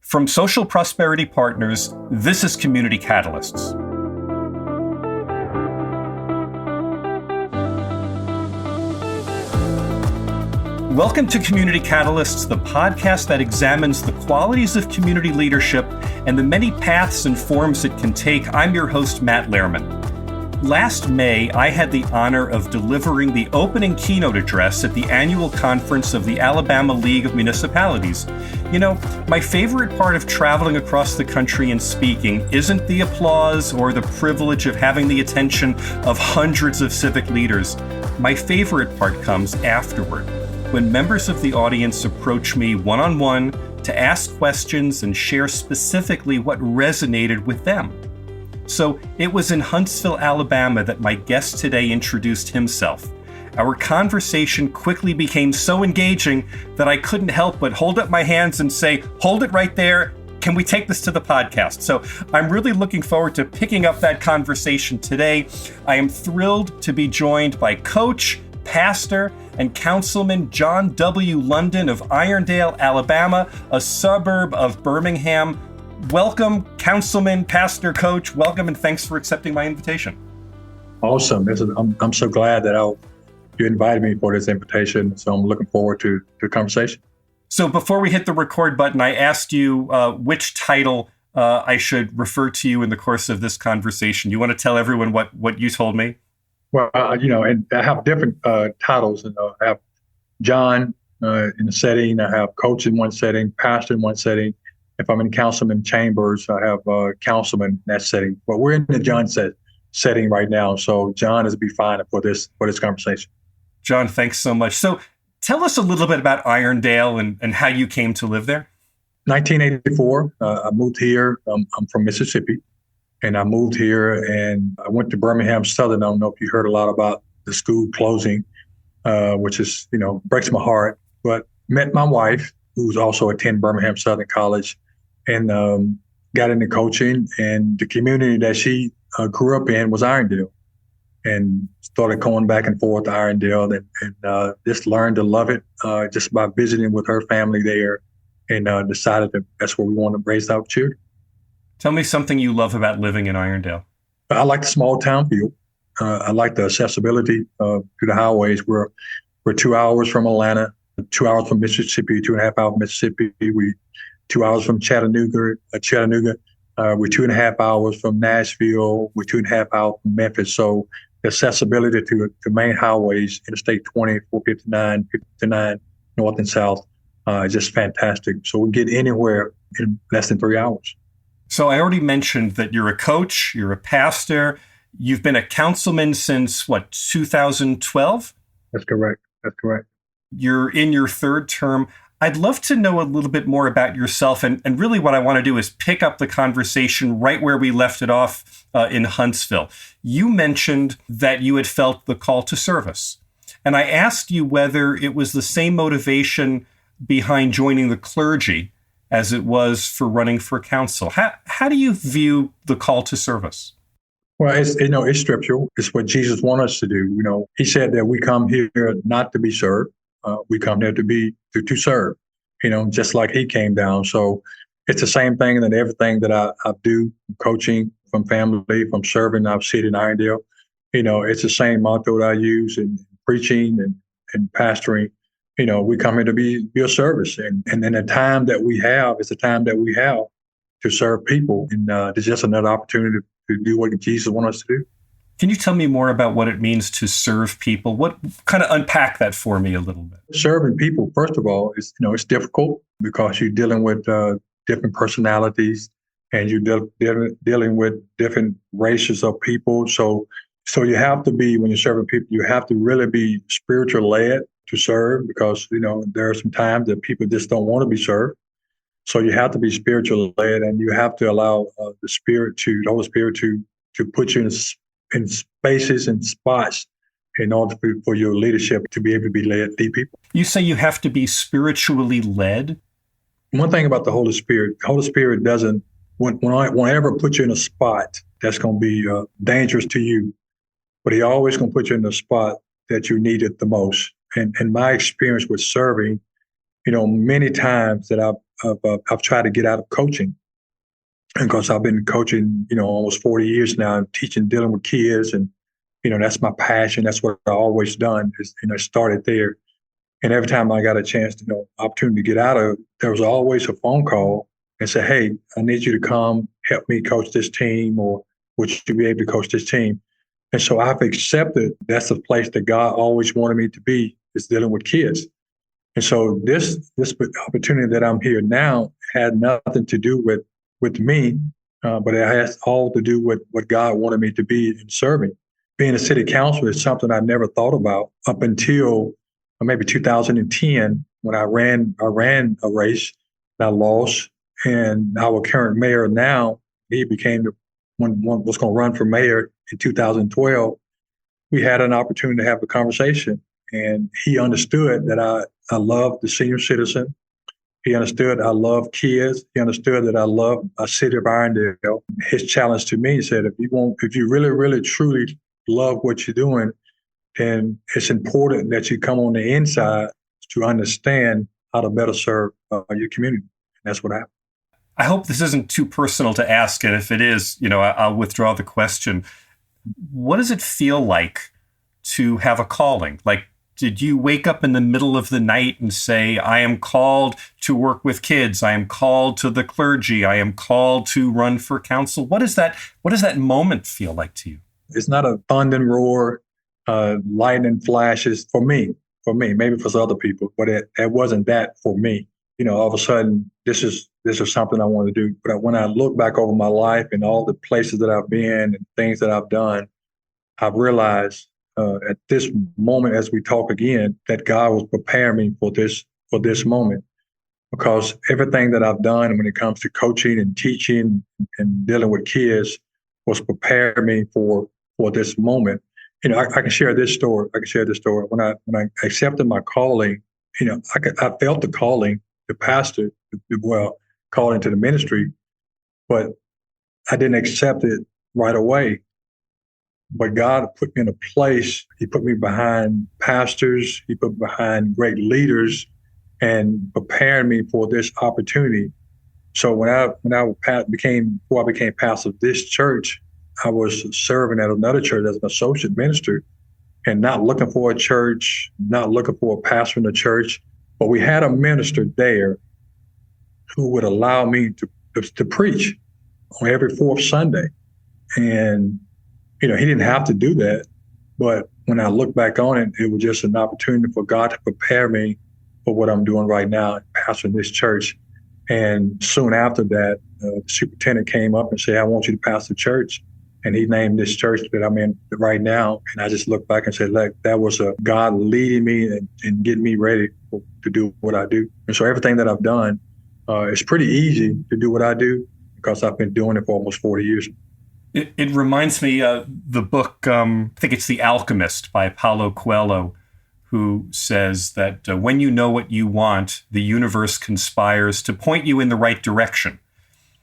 From Social Prosperity Partners, this is Community Catalysts. Welcome to Community Catalysts, the podcast that examines the qualities of community leadership and the many paths and forms it can take. I'm your host, Matt Lehrman. Last May, I had the honor of delivering the opening keynote address at the annual conference of the Alabama League of Municipalities. You know, my favorite part of traveling across the country and speaking isn't the applause or the privilege of having the attention of hundreds of civic leaders. My favorite part comes afterward, when members of the audience approach me one-on-one to ask questions and share specifically what resonated with them. So it was in Huntsville, Alabama that my guest today introduced himself. Our conversation quickly became so engaging that I couldn't help but hold up my hands and say, "Hold it right there. Can we take this to the podcast?" So I'm really looking forward to picking up that conversation today. I am thrilled to be joined by Coach, Pastor, and Councilman John W. London of Irondale, Alabama, a suburb of Birmingham. Welcome, Councilman, Pastor, Coach. Welcome, and thanks for accepting my invitation. Awesome. I'm so glad that you invited me for this invitation. So I'm looking forward to the conversation. So before we hit the record button, I asked you which title I should refer to you in the course of this conversation. You want to tell everyone what you told me? Well, and I have different titles. I have John in a setting. I have Coach in one setting, Pastor in one setting. If I'm in Councilman Chambers, I have Councilman in that setting. But we're in the John setting right now. So John is be fine for this conversation. John, thanks so much. So tell us a little bit about Irondale and how you came to live there. 1984, I moved here. I'm from Mississippi. And I moved here and I went to Birmingham Southern. I don't know if you heard a lot about the school closing, which is, breaks my heart. But met my wife, who's also attending Birmingham Southern College, and got into coaching. And the community that she grew up in was Irondale. And started going back and forth to Irondale and just learned to love it just by visiting with her family there, and decided that that's where we want to raise our children. Tell me something you love about living in Irondale. I like the small town feel. I like the accessibility to the highways. We're 2 hours from Atlanta, 2 hours from Mississippi, 2.5 hours from Mississippi. We 2 hours from Chattanooga. We're 2.5 hours from Nashville. We're 2.5 hours from Memphis. So the accessibility to main highways, Interstate 20, 459, 59, north and south, is just fantastic. So we get anywhere in less than 3 hours. So I already mentioned that you're a coach, you're a pastor, you've been a councilman since, 2012? That's correct. You're in your third term. I'd love to know a little bit more about yourself. And really what I want to do is pick up the conversation right where we left it off in Huntsville. You mentioned that you had felt the call to service. And I asked you whether it was the same motivation behind joining the clergy as it was for running for council. How do you view the call to service? Well, it's scriptural. It's what Jesus wanted us to do. He said that we come here not to be served. We come here to serve, just like he came down. So it's the same thing that everything that I do, coaching, from family, from serving. I've seen in Irondale. It's the same motto that I use in preaching and pastoring. We come here to be a service. And then the time that we have is the time that we have to serve people. And there's just another opportunity to do what Jesus wants us to do. Can you tell me more about what it means to serve people? What kind of unpack that for me a little bit? Serving people, first of all, is it's difficult because you're dealing with different personalities and you're dealing with different races of people. So you have to be, when you're serving people, you have to really be spiritual led to serve, because there are some times that people just don't want to be served. So you have to be spiritual led, and you have to allow the Holy Spirit to put you in spaces and spots in order for your leadership to be able to be led people. You say you have to be spiritually led? One thing about the Holy Spirit doesn't, whenever put you in a spot that's going to be dangerous to you, but he always going to put you in the spot that you need it the most. And my experience with serving, many times that I've tried to get out of coaching. And because I've been coaching, almost 40 years now, and teaching, dealing with kids, and that's my passion. That's what I always done. Is started there, and every time I got a chance, opportunity to get out of, there was always a phone call and say, "Hey, I need you to come help me coach this team, or would you be able to coach this team?" And so I've accepted that's the place that God always wanted me to be, is dealing with kids. And so this opportunity that I'm here now had nothing to do with me, but it has all to do with what God wanted me to be in serving. Being a city councilor is something I never thought about up until maybe 2010, when I ran a race and I lost. And our current mayor now, he became the one was going to run for mayor in 2012. We had an opportunity to have a conversation, and he understood that I love the senior citizen. He understood I love kids. He understood that I love a city of Irondale. His challenge to me said, if you really, really, truly love what you're doing, then it's important that you come on the inside to understand how to better serve your community. And that's what happened. I hope this isn't too personal to ask, and if it is, I'll withdraw the question. What does it feel like to have a calling? Like, did you wake up in the middle of the night and say, I am called to work with kids, I am called to the clergy, I am called to run for council? What does that moment feel like to you? It's not a thunder and roar, lightning flashes for me, maybe for some other people, but it wasn't that for me. All of a sudden, this is something I want to do. But when I look back over my life and all the places that I've been and things that I've done, I've realized at this moment, as we talk again, that God was preparing me for this moment, because everything that I've done when it comes to coaching and teaching and dealing with kids was preparing me for this moment. I can share this story. When I accepted my calling, I felt the calling, the pastor, calling to the ministry, but I didn't accept it right away. But God put me in a place. He put me behind pastors. He put me behind great leaders, and prepared me for this opportunity. So before I became pastor of this church, I was serving at another church as an associate minister, and not looking for a church, not looking for a pastor in the church. But we had a minister there who would allow me to preach on every fourth Sunday. And he didn't have to do that. But when I look back on it, it was just an opportunity for God to prepare me for what I'm doing right now, pastoring this church. And soon after that, the superintendent came up and said, I want you to pastor the church. And he named this church that I'm in right now. And I just look back and said, look, that was a God leading me and getting me ready to do what I do. And so everything that I've done, it's pretty easy to do what I do because I've been doing it for almost 40 years. It reminds me of the book, I think it's The Alchemist by Paulo Coelho, who says that when you know what you want, the universe conspires to point you in the right direction.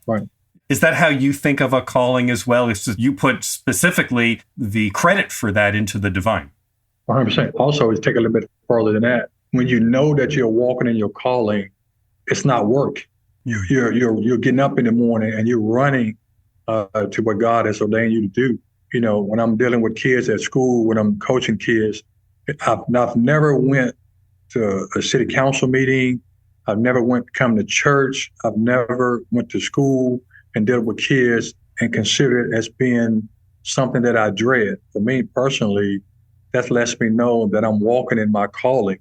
Right. Is that how you think of a calling as well? It's just you put specifically the credit for that into the divine. 100%. Also, it's take a little bit further than that. When you know that you're walking in your calling, it's not work. You're getting up in the morning and you're running to what God has ordained you to do. When I'm dealing with kids at school, when I'm coaching kids, I've never went to a city council meeting. I've never come to church. I've never went to school and dealt with kids and consider it as being something that I dread. For me personally, that lets me know that I'm walking in my calling,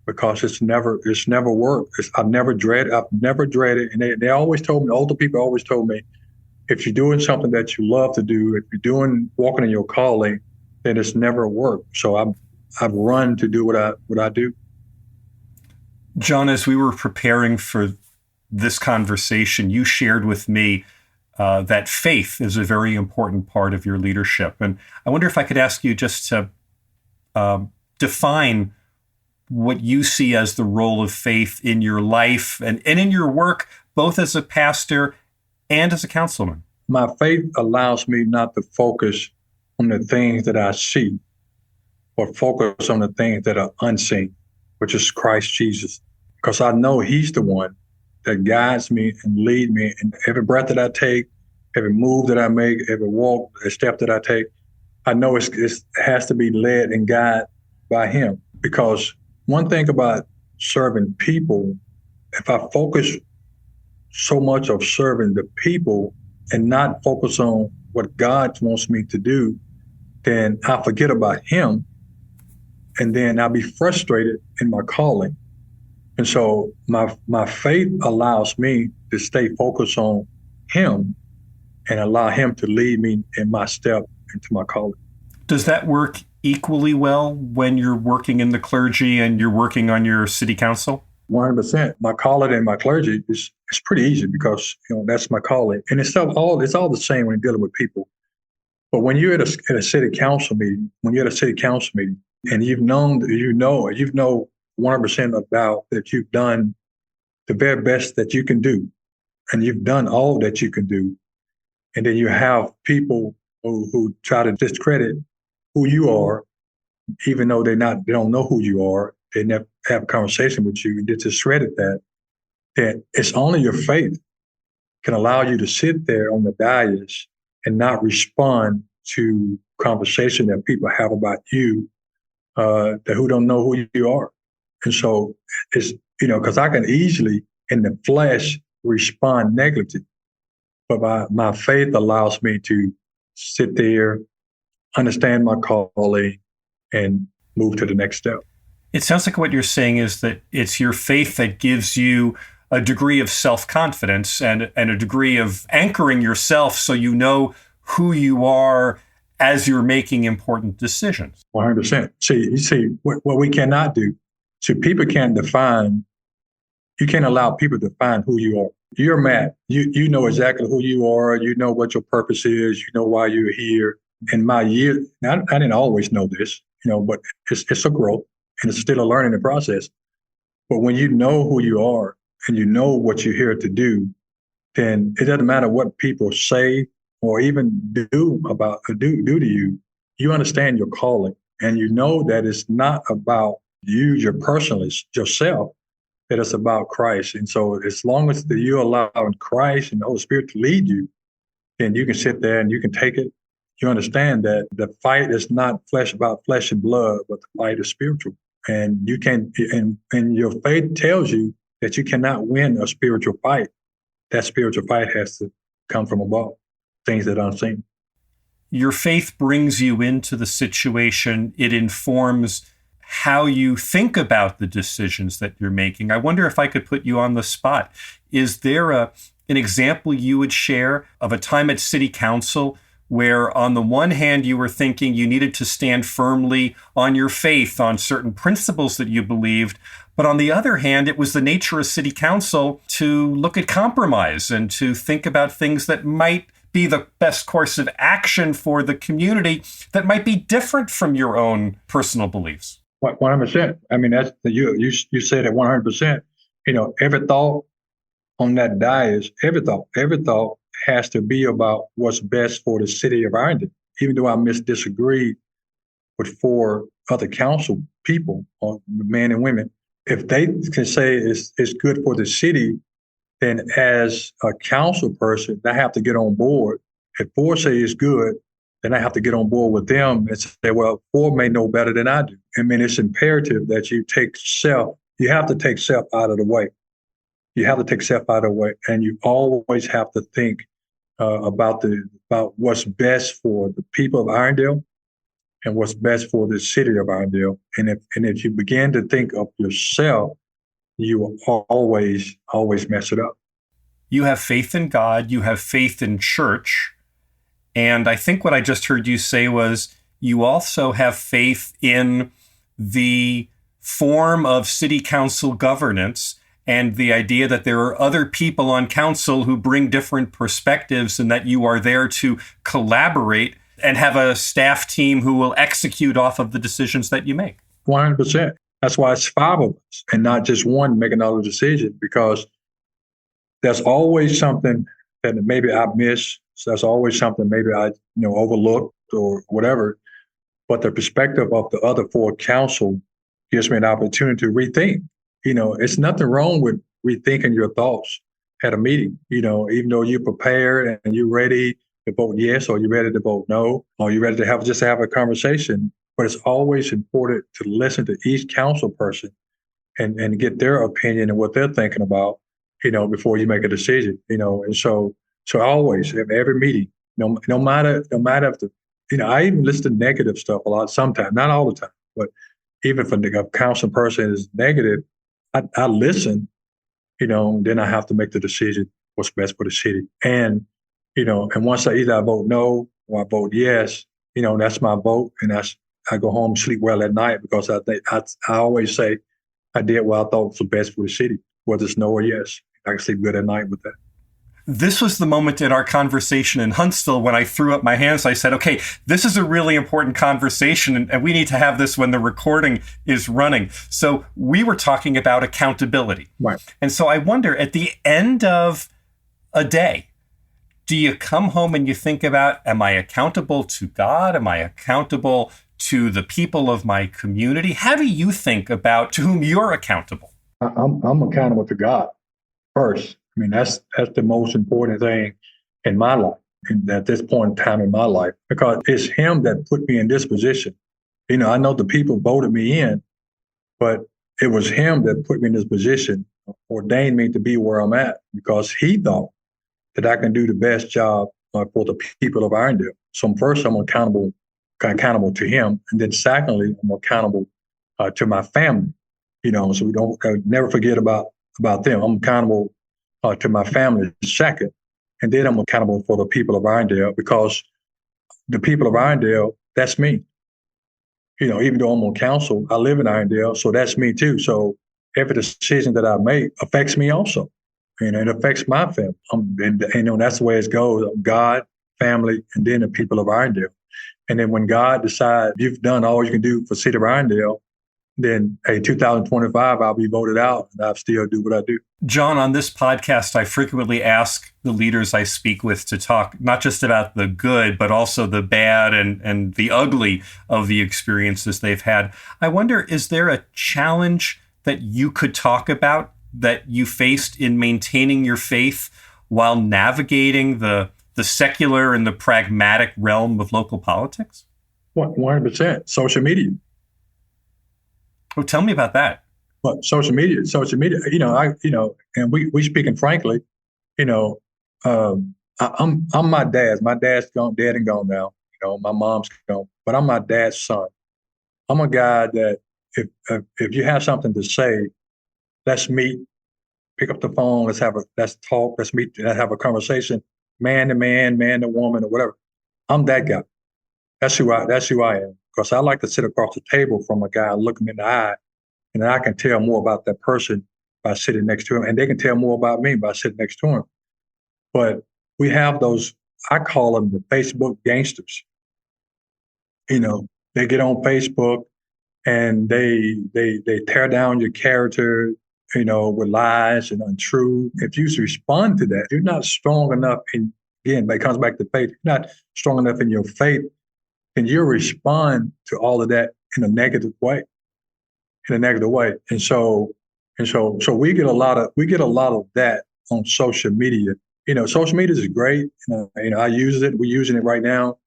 because it's never worked. I've never dreaded. And they always told me, older people always told me, if you're doing something that you love to do, if you're walking in your calling, then it's never worked. So I've run to do what I do. John, as we were preparing for this conversation, you shared with me that faith is a very important part of your leadership. And I wonder if I could ask you just to define what you see as the role of faith in your life and in your work, both as a pastor and as a councilman. My faith allows me not to focus on the things that I see, but focus on the things that are unseen, which is Christ Jesus. Because I know he's the one that guides me and lead me. And every breath that I take, every move that I make, every walk, every step that I take, I know it has to be led and guided by him. Because one thing about serving people, if I focus so much of serving the people and not focus on what God wants me to do, then I forget about him, and then I'll be frustrated in my calling. And so my faith allows me to stay focused on him and allow him to lead me in my step into my calling. Does that work equally well when you're working in the clergy and you're working on your city council? 100%. My calling and my clergy is pretty easy because that's my calling, and it's all the same when you're dealing with people. But when you're at a city council meeting, and you've known 100% about that you've done the very best that you can do, and you've done all that you can do, and then you have people who try to discredit who you are, even though they don't know who you are. They never have a conversation with you and discredit that. Then it's only your faith can allow you to sit there on the dais and not respond to conversation that people have about you who don't know who you are. And so it's, because I can easily in the flesh respond negatively, but my faith allows me to sit there, understand my calling, and move to the next step. It sounds like what you're saying is that it's your faith that gives you a degree of self-confidence and a degree of anchoring yourself so you know who you are as you're making important decisions. 100%. See, what we cannot do, people can't define, you can't allow people to define who you are. You're Matt. You know exactly who you are. You know what your purpose is. You know why you're here. In my year, I didn't always know this, but it's a growth and it's still a learning process. But when you know who you are and you know what you're here to do, then it doesn't matter what people say or even do to you. You understand your calling, and you know that it's not about you, your personalist, yourself, that it's about Christ. And so as long as you allow Christ and the Holy Spirit to lead you, then you can sit there and you can take it. You understand that the fight is not about flesh and blood, but the fight is spiritual. And you can, and your faith tells you that you cannot win a spiritual fight. That spiritual fight has to come from above, things that are unseen. Your faith brings you into the situation. It informs how you think about the decisions that you're making. I wonder if I could put you on the spot. Is there an example you would share of a time at City Council where on the one hand you were thinking you needed to stand firmly on your faith, on certain principles that you believed, but on the other hand, it was the nature of City Council to look at compromise and to think about things that might be the best course of action for the community that might be different from your own personal beliefs? 100%. I mean, that's you said it 100%. Every thought on that dais, every thought has to be about what's best for the city of Irondale. Even though I disagree with 4 other council people, or men and women, if they can say it's good for the city, then as a council person, I have to get on board. If 4 say it's good, then I have to get on board with them and say, well, 4 may know better than I do. I mean, it's imperative that you have to take self out of the way. You have to take self out of the way, and you always have to think about what's best for the people of Irondale and what's best for the city of Irondale. And if you begin to think of yourself, you will always mess it up. You have faith in God, you have faith in church, and I think what I just heard you say was you also have faith in the form of city council governance and the idea that there are other people on council who bring different perspectives and that you are there to collaborate and have a staff team who will execute off of the decisions that you make. 100%. That's why it's 5 of us and not just one making all the decisions, because there's always something that maybe I miss. So there's always something maybe I overlooked or whatever. But the perspective of the other 4 council gives me an opportunity to rethink. It's nothing wrong with rethinking your thoughts at a meeting. Even though you're prepared and you're ready to vote yes, or you're ready to vote no, or you're ready to have a conversation. But it's always important to listen to each council person and get their opinion and what they're thinking about, before you make a decision. And so always at every meeting, no matter if I even listen to negative stuff a lot sometimes, not all the time, but even if a council person is negative, I listen, then I have to make the decision what's best for the city. And once I vote no or I vote yes, that's my vote, and I go home and sleep well at night, because I always say I did what I thought was best for the city, whether it's no or yes. I can sleep good at night with that. This was the moment in our conversation in Huntsville when I threw up my hands. I said, okay, this is a really important conversation, and we need to have this when the recording is running. So we were talking about accountability. Right. And so I wonder, at the end of a day, do you come home and you think about, am I accountable to God? Am I accountable to the people of my community? How do you think about to whom you're accountable? I'm accountable to God first. I mean, that's the most important thing in my life, and at this point in time in my life, because it's Him that put me in this position. I know the people voted me in, but it was Him that put me in this position, ordained me to be where I'm at, because He thought that I can do the best job for the people of Irondale. So first, I'm accountable to Him, and then secondly, I'm accountable to my family. So we don't never forget about them. I'm accountable to my family second, and then I'm accountable for the people of Irondale, because the people of Irondale, that's me. Even though I'm on council, I live in Irondale, so that's me too. So every decision that I make affects me also. It affects my family. And that's the way it goes: God, family, and then the people of Irondale. And then when God decides you've done all you can do for City of Irondale, then 2025, I'll be voted out, and I'll still do what I do. John, on this podcast, I frequently ask the leaders I speak with to talk not just about the good, but also the bad and the ugly of the experiences they've had. I wonder, is there a challenge that you could talk about that you faced in maintaining your faith while navigating the secular and the pragmatic realm of local politics? 100%. Social media. Oh, tell me about that. But social media, and we speaking frankly, I'm my dad's. My dad's dead and gone now. My mom's gone, but I'm my dad's son. I'm a guy that if you have something to say, let's meet, pick up the phone, let's talk, let's meet, let's have a conversation, man to man, man to woman, or whatever. I'm that guy. That's who I am. Because I like to sit across the table from a guy, look him in the eye, and I can tell more about that person by sitting next to him, and they can tell more about me by sitting next to him. But we have those, I call them the Facebook gangsters. They get on Facebook and they tear down your character, with lies and untrue. If you respond to that, you're not strong enough again, it comes back to faith. You're not strong enough in your faith, and you respond to all of that in a negative way. And so we get a lot of that on social media. Social media is great. I use it. We're using it right now.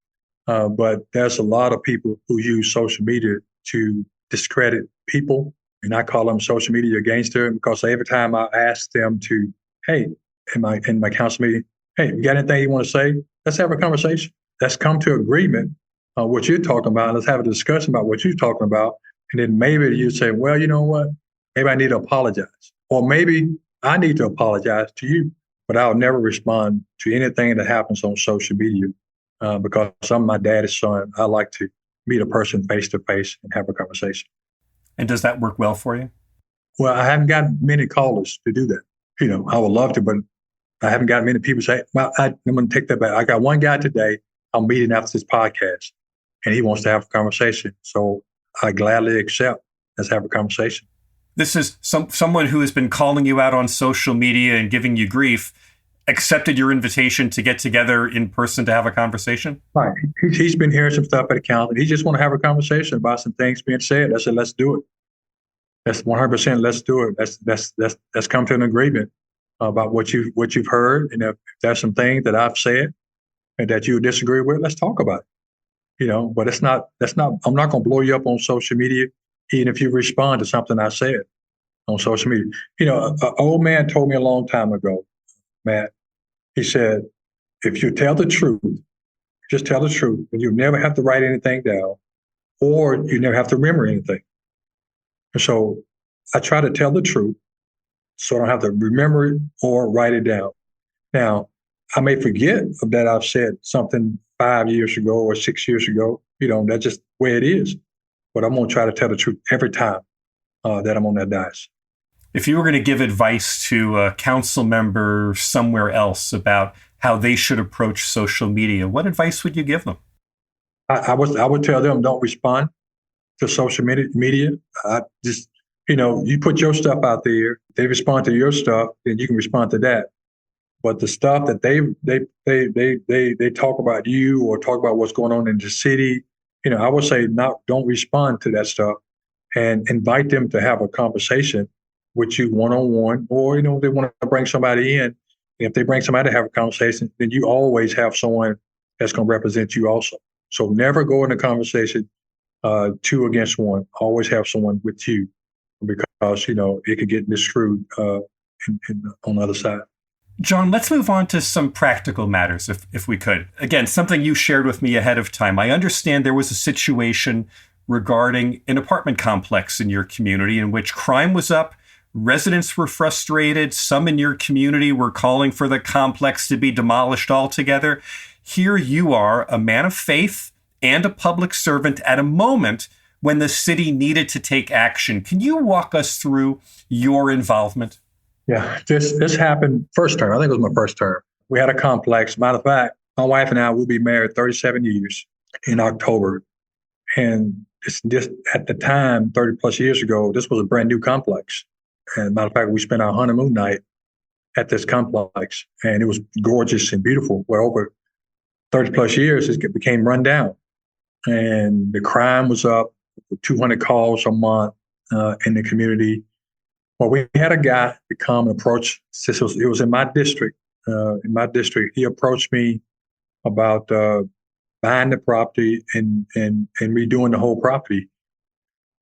But there's a lot of people who use social media to discredit people. And I call them social media gangster, because every time I ask them to, hey, in my council meeting, hey, you got anything you want to say? Let's have a conversation. Let's come to agreement on what you're talking about. Let's have a discussion about what you're talking about. And then maybe you say, well, you know what? Maybe I need to apologize. Or maybe I need to apologize to you. But I'll never respond to anything that happens on social media because I'm my daddy's son. I like to meet a person face to face and have a conversation. And does that work well for you? Well, I haven't got many callers to do that. I would love to, but I haven't got many people say, well, I'm going to take that back. I got one guy today I'm meeting after this podcast, and he wants to have a conversation. So I gladly accept. Let's have a conversation. This is someone who has been calling you out on social media and giving you grief, accepted your invitation to get together in person to have a conversation? Right. He's been hearing some stuff at the council. He just want to have a conversation about some things being said. I said, let's do it. That's 100%. Let's do it. Let's come to an agreement about what you've heard, and if there's some things that I've said and that you disagree with, let's talk about it. But it's not. That's not. I'm not going to blow you up on social media, even if you respond to something I said on social media. An old man told me a long time ago, Matt. He said, if you tell the truth, just tell the truth, and you never have to write anything down, or you never have to remember anything. And so I try to tell the truth so I don't have to remember it or write it down. Now, I may forget that I've said something 5 years ago or 6 years ago. That's just the way it is. But I'm going to try to tell the truth every time that I'm on that dais. If you were going to give advice to a council member somewhere else about how they should approach social media, what advice would you give them? I would tell them, don't respond to social media. You put your stuff out there. They respond to your stuff, then you can respond to that. But the stuff that they talk about you or talk about what's going on in the city, I would say don't respond to that stuff, and invite them to have a conversation with you one-on-one, or if they want to bring somebody in. If they bring somebody to have a conversation, then you always have someone that's going to represent you also. So never go in a conversation 2 against 1. Always have someone with you, because it could get misconstrued on the other side. John, let's move on to some practical matters, if we could. Again, something you shared with me ahead of time. I understand there was a situation regarding an apartment complex in your community in which crime was up, residents were frustrated, some in your community were calling for the complex to be demolished altogether. Here you are, a man of faith and a public servant at a moment when the city needed to take action. Can you walk us through your involvement? Yeah, this happened first term. I think it was my first term. We had a complex. Matter of fact, my wife and I will be married 37 years in October. And it's just at the time, 30 plus years ago, this was a brand new complex. And matter of fact, we spent our honeymoon night at this complex, and it was gorgeous and beautiful. Well, over 30 plus years, it became run down. And the crime was up, 200 calls a month in the community. Well, we had a guy to come and approach. It was in my district. He approached me about buying the property and redoing the whole property.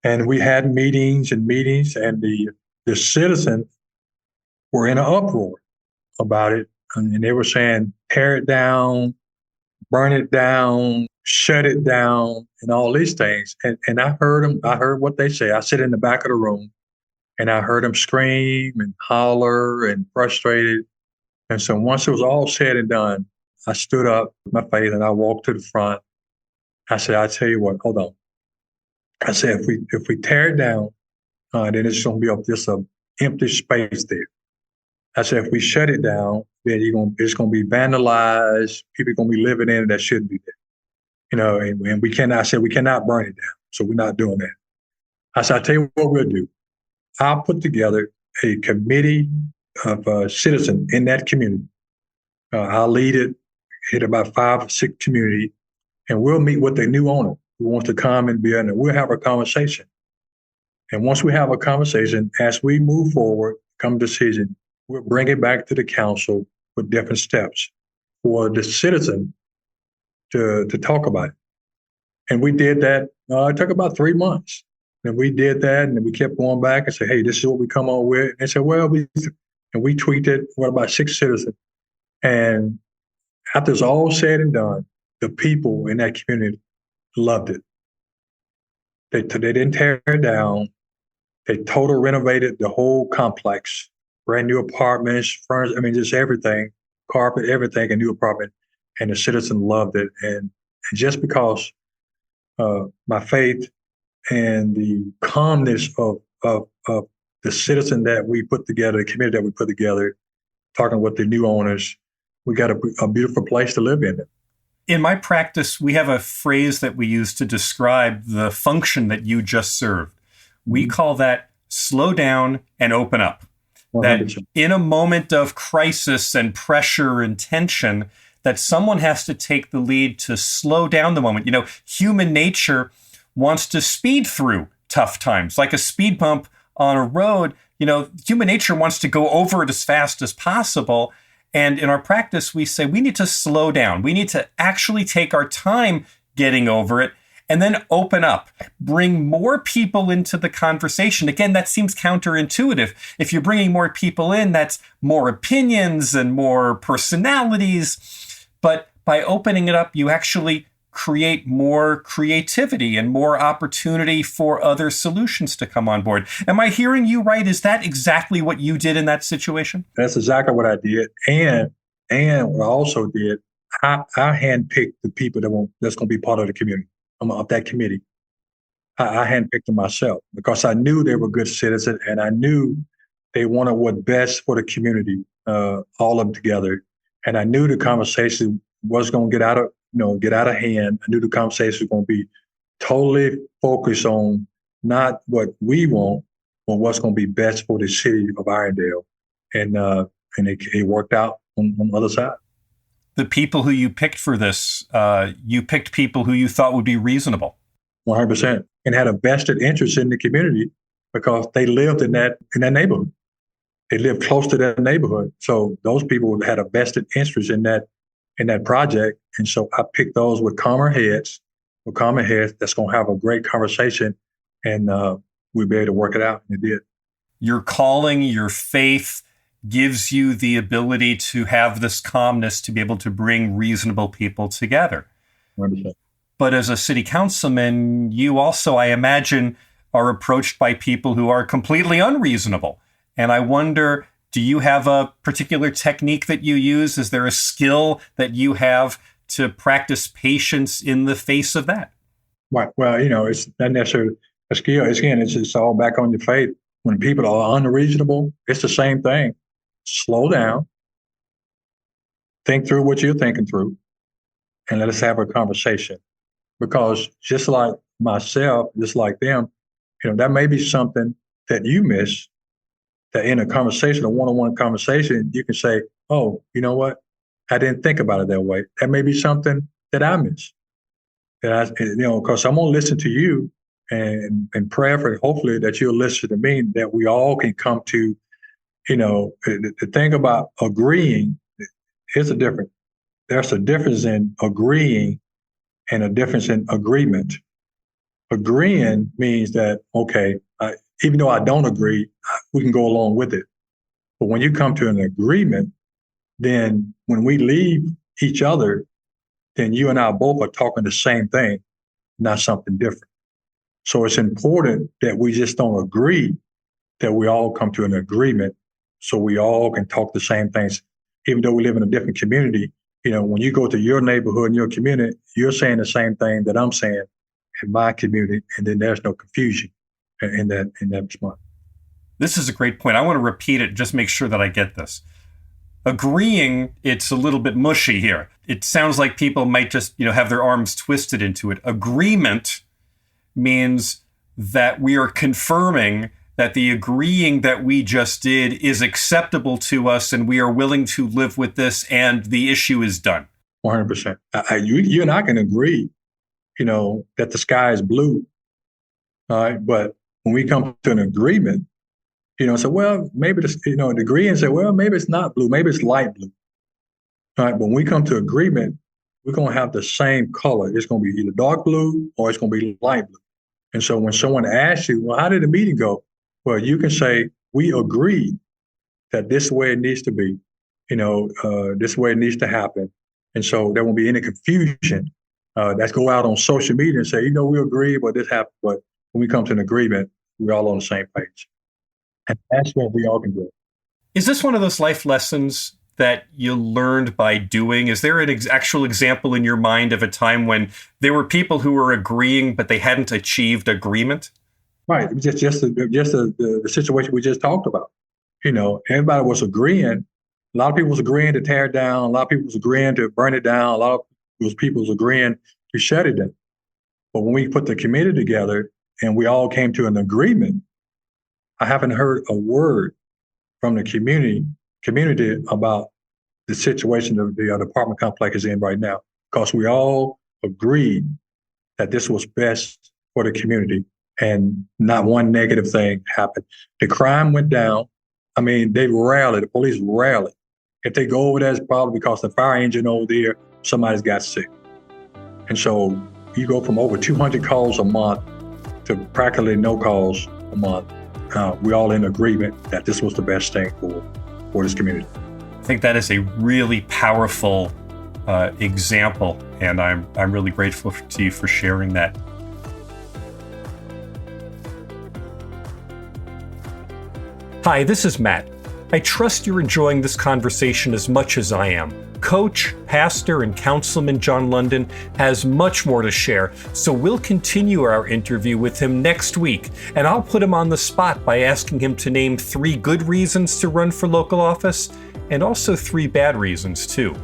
And we had meetings, and the citizens were in an uproar about it. And they were saying, tear it down, burn it down, shut it down, and all these things. And I heard them. I heard what they say. I sit in the back of the room, and I heard them scream and holler and frustrated. And so once it was all said and done, I stood up with my faith and I walked to the front. I said, I tell you what, hold on. I said, if we tear it down, then it's going to be just an empty space there. I said, if we shut it down, then it's going to be vandalized. People are going to be living in it that shouldn't be there. And we cannot burn it down. So we're not doing that. I said, I'll tell you what we'll do. I'll put together a committee of citizens in that community. I'll lead it, hit about 5 or 6 community, and we'll meet with the new owner who wants to come and be in there. We'll have a conversation. And once we have a conversation, as we move forward, come decision, we'll bring it back to the council with different steps for the citizen to talk about it. And we did that. It took about 3 months. And we did that, and then we kept going back and said, hey, this is what we come on with. And they said, well, we tweaked it with about 6 citizens. And after it's all said and done, the people in that community loved it. They didn't tear it down. They totally renovated the whole complex, brand new apartments, furniture, just everything, carpet, everything, a new apartment. And the citizen loved it. And just because my faith and the calmness of the citizen that we put together, the community that we put together, talking with the new owners, we got a beautiful place to live in. In my practice, we have a phrase that we use to describe the function that you just served. We call that slow down and open up. 100%. That in a moment of crisis and pressure and tension, that someone has to take the lead to slow down the moment. Human nature wants to speed through tough times, like a speed bump on a road, human nature wants to go over it as fast as possible. And in our practice, we say we need to slow down. We need to actually take our time getting over it and then open up, bring more people into the conversation. Again, that seems counterintuitive. If you're bringing more people in, that's more opinions and more personalities. But by opening it up, you actually create more creativity and more opportunity for other solutions to come on board. Am I hearing you right? Is that exactly what you did in that situation? That's exactly what I did. And what I also did, I handpicked the people that's going to be part of the community, of that committee. I handpicked them myself because I knew they were good citizens and I knew they wanted what best for the community, all of them together. And I knew the conversation was going to get out of hand. I knew the conversation was going to be totally focused on not what we want, but what's going to be best for the city of Irondale. And it worked out on the other side. The people who you picked for this, you picked people who you thought would be reasonable. 100%. And had a vested interest in the community because they lived in that neighborhood. They lived close to that neighborhood. So those people had a vested interest in that project. And so I picked those with calmer heads that's going to have a great conversation, and we'll be able to work it out. And it did. Your calling, your faith gives you the ability to have this calmness to be able to bring reasonable people together. 100%. But as a city councilman, you also, I imagine, are approached by people who are completely unreasonable. And I wonder, do you have a particular technique that you use? Is there a skill that you have to practice patience in the face of that? Right. Well, it's not necessarily a skill. It's all back on your faith. When people are unreasonable, it's the same thing. Slow down, think through what you're thinking through, and let us have a conversation. Because just like myself, just like them, that may be something that you miss, that in a conversation, a one-on-one conversation, you can say, oh, you know what? I didn't think about it that way. That may be something that I miss. Because I'm going to listen to you and pray for hopefully that you'll listen to me, that we all can come to, the thing about agreeing is there's a difference in agreeing and a difference in agreement. Agreeing means that, okay, even though I don't agree, we can go along with it. But when you come to an agreement, then when we leave each other, then you and I both are talking the same thing, not something different. So it's important that we just don't agree, that we all come to an agreement so we all can talk the same things. Even though we live in a different community, when you go to your neighborhood and your community, you're saying the same thing that I'm saying in my community, and then there's no confusion in that response. This is a great point. I want to repeat it, just make sure that I get this. Agreeing, it's a little bit mushy here. It sounds like people might just, have their arms twisted into it. Agreement means that we are confirming that the agreeing that we just did is acceptable to us and we are willing to live with this and the issue is done. 100%. You and I can agree, that the sky is blue. All right. But when we come to an agreement, say, well, maybe this, agree and say, well, maybe it's not blue, maybe it's light blue. All right. But when we come to agreement, we're going to have the same color. It's going to be either dark blue or it's going to be light blue. And so when someone asks you, well, how did the meeting go? Well, you can say, we agreed that this is the way it needs to be, this is the way it needs to happen. And so there won't be any confusion. Let's go out on social media and say, we agree, but this happened. But when we come to an agreement, we're all on the same page. And that's where we all can go. Is this one of those life lessons that you learned by doing? Is there an actual example in your mind of a time when there were people who were agreeing, but they hadn't achieved agreement? Right. Just the situation we just talked about. Everybody was agreeing. A lot of people was agreeing to tear it down. A lot of people was agreeing to burn it down. A lot of people was agreeing to shut it down. But when we put the committee together and we all came to an agreement, I haven't heard a word from the community about the situation that the apartment complex is in right now, because we all agreed that this was best for the community. and not one negative thing happened. The crime went down. I mean, the police rallied. If they go over there, it's probably because the fire engine over there, somebody's got sick. And so you go from over 200 calls a month to practically no calls a month. We're all in agreement that this was the best thing for this community. I think that is a really powerful example, and I'm really grateful to you for sharing that. Hi, this is Matt. I trust you're enjoying this conversation as much as I am. Coach, pastor, and councilman John London has much more to share, so we'll continue our interview with him next week, and I'll put him on the spot by asking him to name 3 good reasons to run for local office, and also 3 bad reasons too.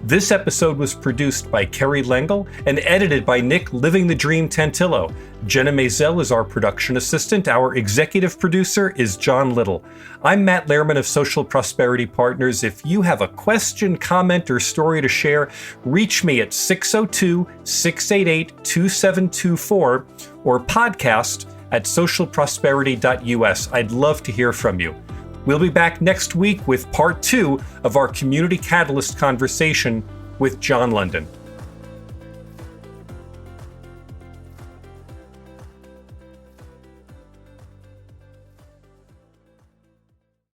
This episode was produced by Kerry Lengel and edited by Nick Living the Dream Tantillo. Jenna Maisel is our production assistant. Our executive producer is John Little. I'm Matt Lehrman of Social Prosperity Partners. If you have a question, comment, or story to share, reach me at 602-688-2724 or podcast at socialprosperity.us. I'd love to hear from you. We'll be back next week with part 2 of our Community Catalyst conversation with John London.